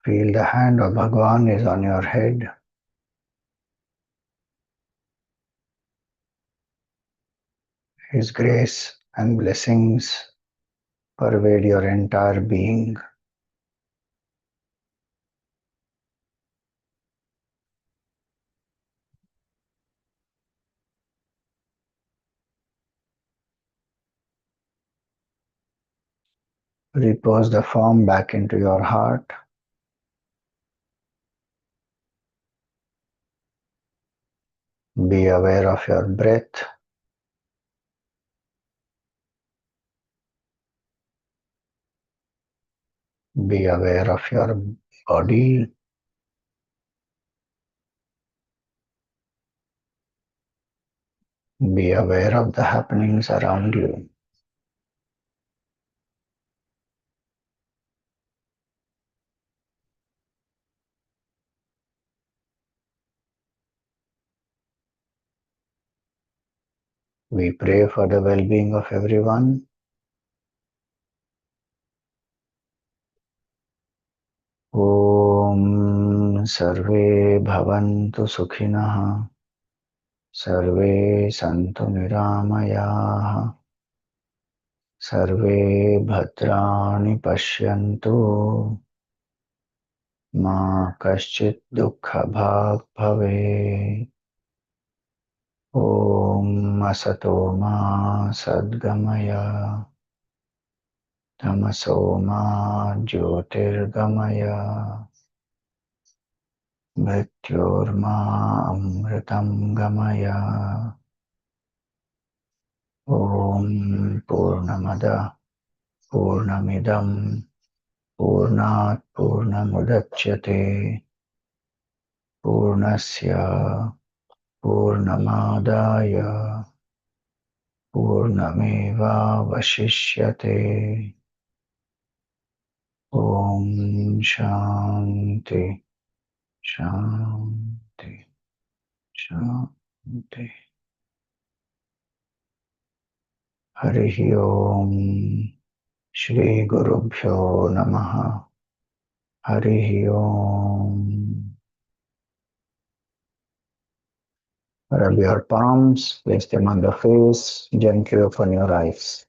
Feel the hand of Bhagwan is on your head. His grace and blessings pervade your entire being. Repose the form back into your heart. Be aware of your breath. Be aware of your body. Be aware of the happenings around you. We pray for the well-being of everyone. Om Sarve Bhavantu Sukhinah. Sarve Santu Niramayah. Sarve Bhadrani Pashyantu. Ma Kaschit Dukkha Bhag Bhave. Om Asato Ma Sadgamaya. Tamaso Ma Jyotirgamaya. Mrityorma Amritam Gamaya. Om Purnamada Purnamidam Purnat Purnamudachyate Purnasya Purnamadaya Purnameva Vashishyate. Om Shanti Shanti Shanti. Harihi Om. Shri Gurubhyo Namaha. Harihi Om. Rub your palms, place them on the face, gently open your eyes.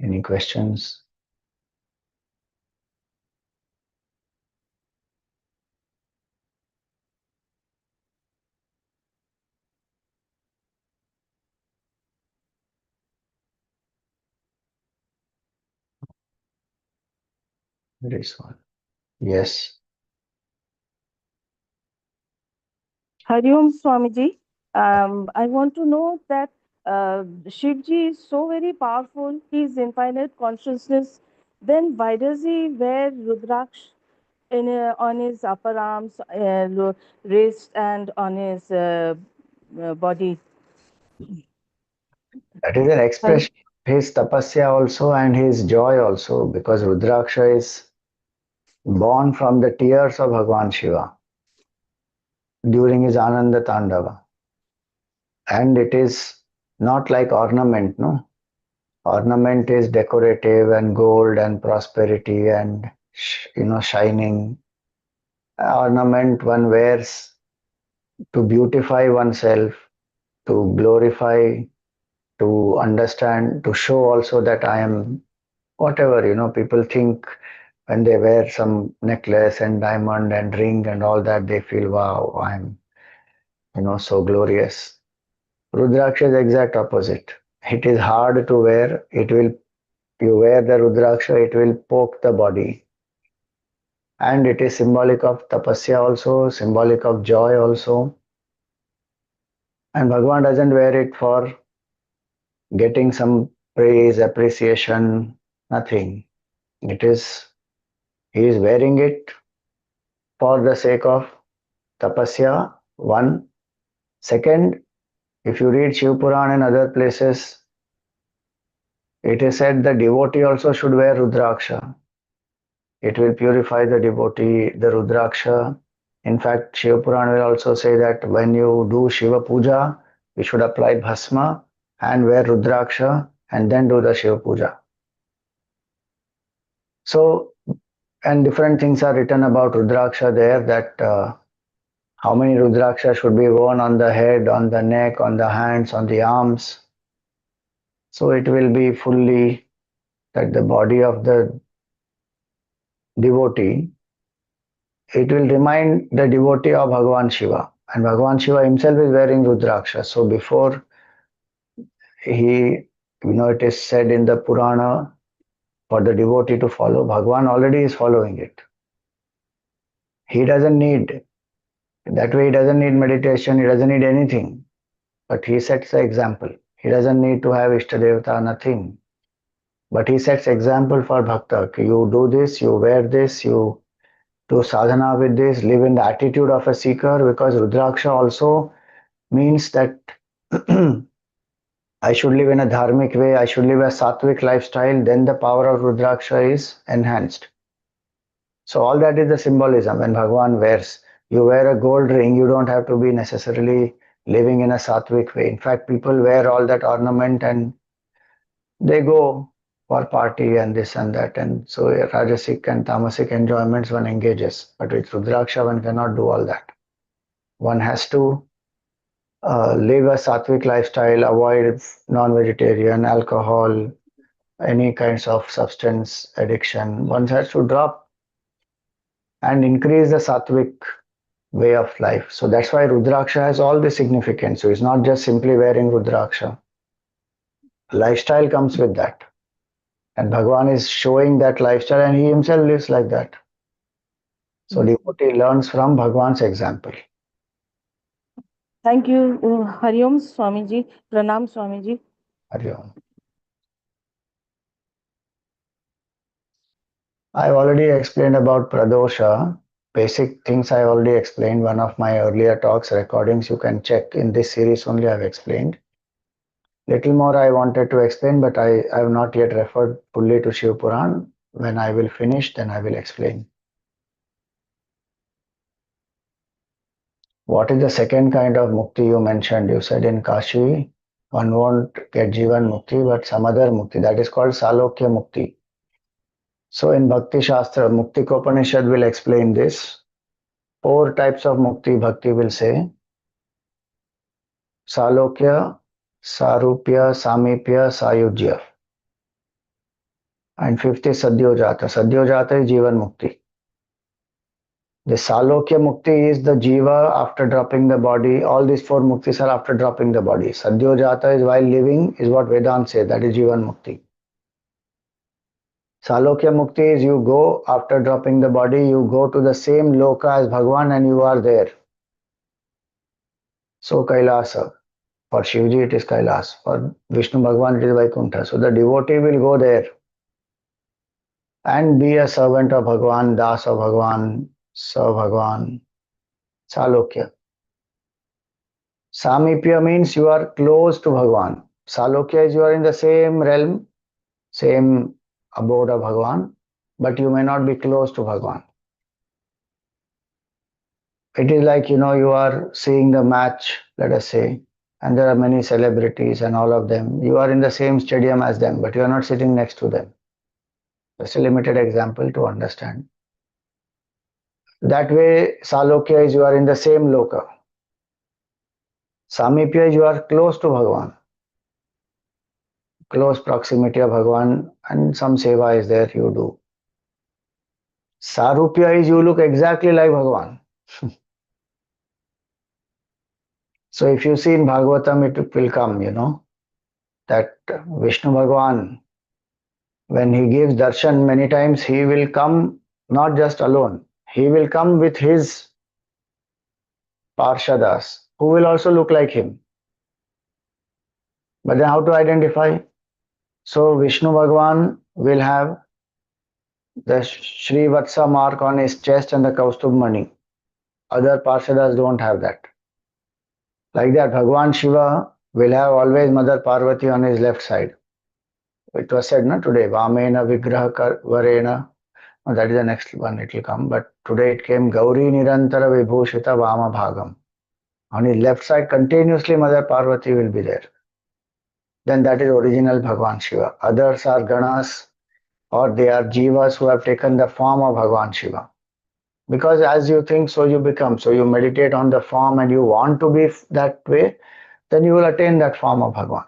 Any questions? There is one. Yes. Hari Om Swamiji. I want to know that Shivji is so very powerful. He is infinite consciousness. Then why does he wear Rudraksh on his upper arms, wrist, and on his body? That is an Hari. expression of his tapasya also and his joy also, because Rudraksha is born from the tears of Bhagwan Shiva during his Ananda Tandava. And it is not like ornament, no? Ornament is decorative and gold and prosperity and shining. Ornament one wears to beautify oneself, to glorify, to understand, to show also that I am whatever, people think when they wear some necklace and diamond and ring and all that, they feel, wow, I'm, so glorious. Rudraksha is exact opposite. It is hard to wear. You wear the Rudraksha, it will poke the body. And it is symbolic of tapasya also, symbolic of joy also. And Bhagavan doesn't wear it for getting some praise, appreciation, nothing. It is, he is wearing it for the sake of tapasya, one. Second, if you read Shiv Puran and other places, it is said the devotee also should wear Rudraksha. It will purify the devotee, the Rudraksha. In fact, Shiva Puran will also say that when you do Shiva Puja, you should apply Bhasma and wear Rudraksha and then do the Shiva Puja. So, and different things are written about Rudraksha there, that how many Rudraksha should be worn on the head, on the neck, on the hands, on the arms. So it will be fully that the body of the devotee, it will remind the devotee of Bhagavan Shiva. And Bhagavan Shiva himself is wearing Rudraksha. So before he, it is said in the Purana for the devotee to follow, Bhagavan already is following it. He doesn't need, that way he doesn't need meditation, he doesn't need anything. But he sets the example. He doesn't need to have Ishtadevata, nothing. But he sets example for Bhakta. You do this, you wear this, you do sadhana with this, live in the attitude of a seeker, because Rudraksha also means that I should live in a dharmic way, I should live a sattvic lifestyle, then the power of Rudraksha is enhanced. So all that is the symbolism when Bhagavan wears. You wear a gold ring, you don't have to be necessarily living in a sattvic way. In fact, people wear all that ornament and they go for party and this and that. And so Rajasic and Tamasic enjoyments one engages. But with Rudraksha, one cannot do all that. One has to live a sattvic lifestyle, avoid non-vegetarian, alcohol, any kinds of substance addiction. One has to drop and increase the sattvic way of life. So that's why Rudraksha has all the significance. So it's not just simply wearing Rudraksha. Lifestyle comes with that. And Bhagavan is showing that lifestyle and he himself lives like that. So devotee learns from Bhagavan's example. Thank you, Hari Om Swamiji. Pranam Swamiji. Hari Om. I've already explained about Pradosha. Basic things I already explained. One of my earlier talks, recordings, you can check. In this series only I've explained. Little more I wanted to explain, but I have not yet referred fully to Shiv Puran. When I will finish, then I will explain. What is the second kind of mukti you mentioned? You said in Kashi, one won't get Jivan Mukti, but some other Mukti. That is called Salokya Mukti. So in Bhakti Shastra, Mukti Upanishad will explain this. 4 types of Mukti Bhakti will say. Salokya, Sarupya, Samipya, Sayujya. And 5th is Sadyojata. Sadyojata is Jivan Mukti. The Salokya Mukti is the Jiva after dropping the body. All these 4 Muktis are after dropping the body. Sadyojata is while living, is what Vedanta says. That is Jivan Mukti. Salokya Mukti is you go after dropping the body, you go to the same loka as Bhagavan and you are there. So Kailasa. For Shivji it is Kailas. For Vishnu Bhagavan it is Vaikuntha. So the devotee will go there and be a servant of Bhagavan, Das of Bhagavan, serve Bhagavan. Salokya. Samipya means you are close to Bhagavan. Salokya is you are in the same realm, same abode of Bhagavan, but you may not be close to Bhagavan. It is like, you are seeing the match, let us say, and there are many celebrities and all of them. You are in the same stadium as them, but you are not sitting next to them. Just a limited example to understand. That way, Salokya is you are in the same loka. Samipya is you are close to Bhagavan. Close proximity of Bhagavan, and some seva is there you do. Sarupya is you look exactly like Bhagavan. So if you see in Bhagavatam, it will come, that Vishnu Bhagavan, when he gives darshan many times, he will come not just alone. He will come with his parshadas, who will also look like him. But then how to identify? So Vishnu Bhagwan will have the Shri Vatsa mark on his chest and the Kaustubh Mani. Other Parshadas don't have that. Like that, Bhagwan Shiva will have always Mother Parvati on his left side. It was said, no, today, Vamena Vigraha Varena. No, that is the next one, it will come. But today it came Gauri Nirantara Vibhushita Vama Bhagam. On his left side, continuously Mother Parvati will be there. Then that is original Bhagwan Shiva. Others are Ganas or they are Jivas who have taken the form of Bhagwan Shiva. Because as you think, so you become. So you meditate on the form and you want to be that way, then you will attain that form of Bhagwan.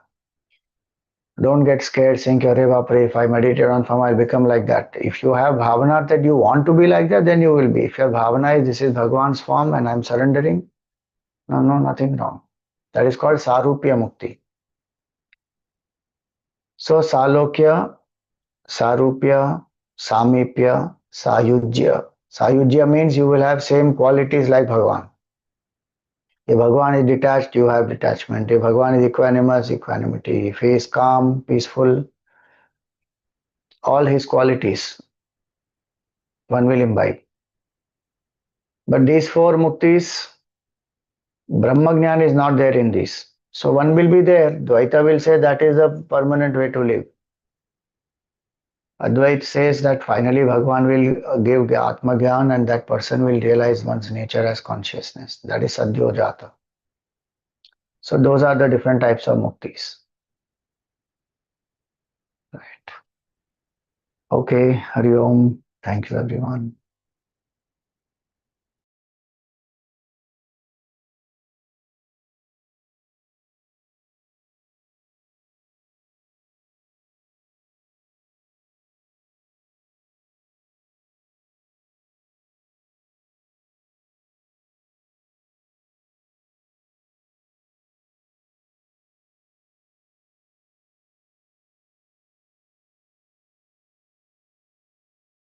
Don't get scared saying, Arey Bapre, if I meditate on form, I'll become like that. If you have bhavana that you want to be like that, then you will be. If your bhavana is, this is Bhagwan's form and I'm surrendering, no, nothing wrong. That is called Sarupya Mukti. So Salokya, Sarupya, Samipya, Sayujya. Sayujya means you will have same qualities like Bhagwan. If Bhagwan is detached, you have detachment. If Bhagwan is equanimous, equanimity. If he is calm, peaceful, all his qualities one will imbibe. But these four muktis, Brahmagyan is not there in this. So one will be there. Dvaita will say that is a permanent way to live. Advait says that finally Bhagwan will give Atma Gyan and that person will realize one's nature as consciousness. That is Sadhyo Jata. So those are the different types of muktis. Right. Okay, Hari Om. Thank you everyone.